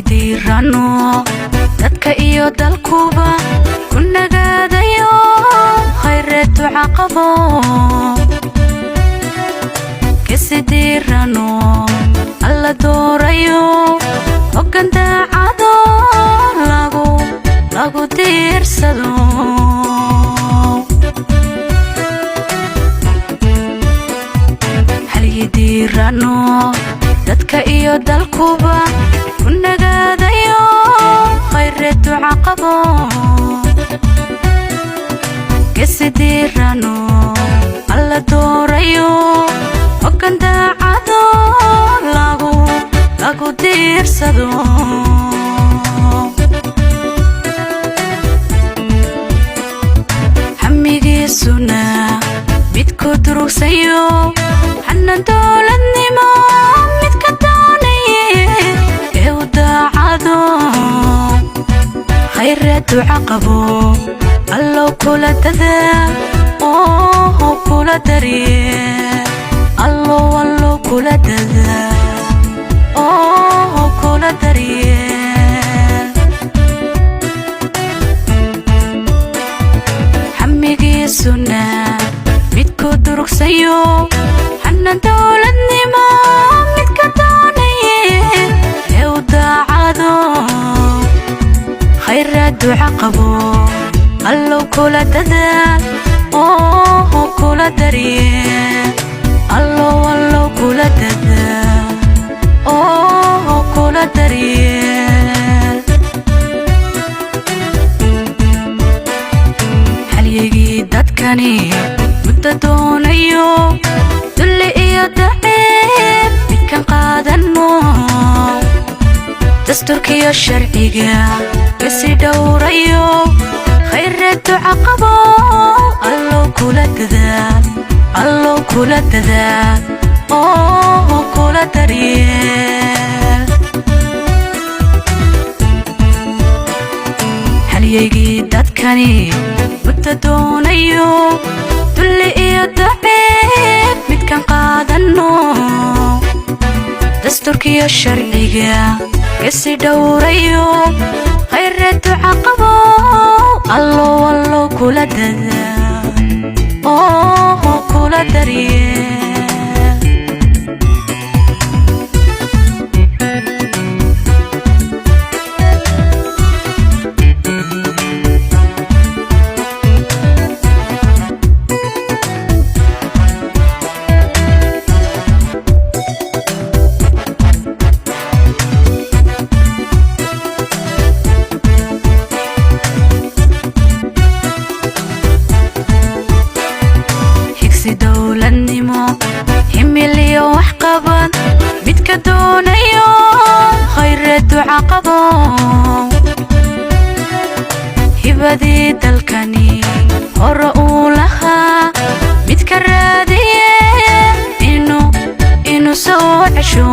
diirano dadka iyo dalkuba ku nagaadayo khayreetu caqabo kasidiirano alla doorayo hoggaan daacado lagu diirsado diirano dadka iyo dalkuba ku nagaadayo khayreetu caqabo kasidiirano alla doorayo hoggaan daacado lagu diirsado hamigiisuna midku durugsayo حنا دولتنimo midka doonaye ee u daacado khayreetu caqabo allow kula dadaal oo kula darye allow kula dadaal oo kula darye hamigiisuna midku durugsayo حنا دولتنimo midka doonaye ee u daacado khayreetu caqabo allow kula dadaal oo kula darye allow kula dadaal oo kula darye halyigii dadkani muddo doonayo dulli iyo daciif midkan qaadano dastuurkiyo sharciga kasi dhowrayo khayreetu caqabo allow kula dadaal oo kula daryeel halyigii dadkani muddo doonayo dulli iyo daciif midkan qaadano dastuurkiyo sharciga kasi dhowrayo khayreetu caqabo allow kula dadaal oo kula daryeel dowladnimo himiliyo wax qaban midka doonayo khayreetu caqabo hibadii dalkani hore uu lahaa midka raadiye inuu soo cesho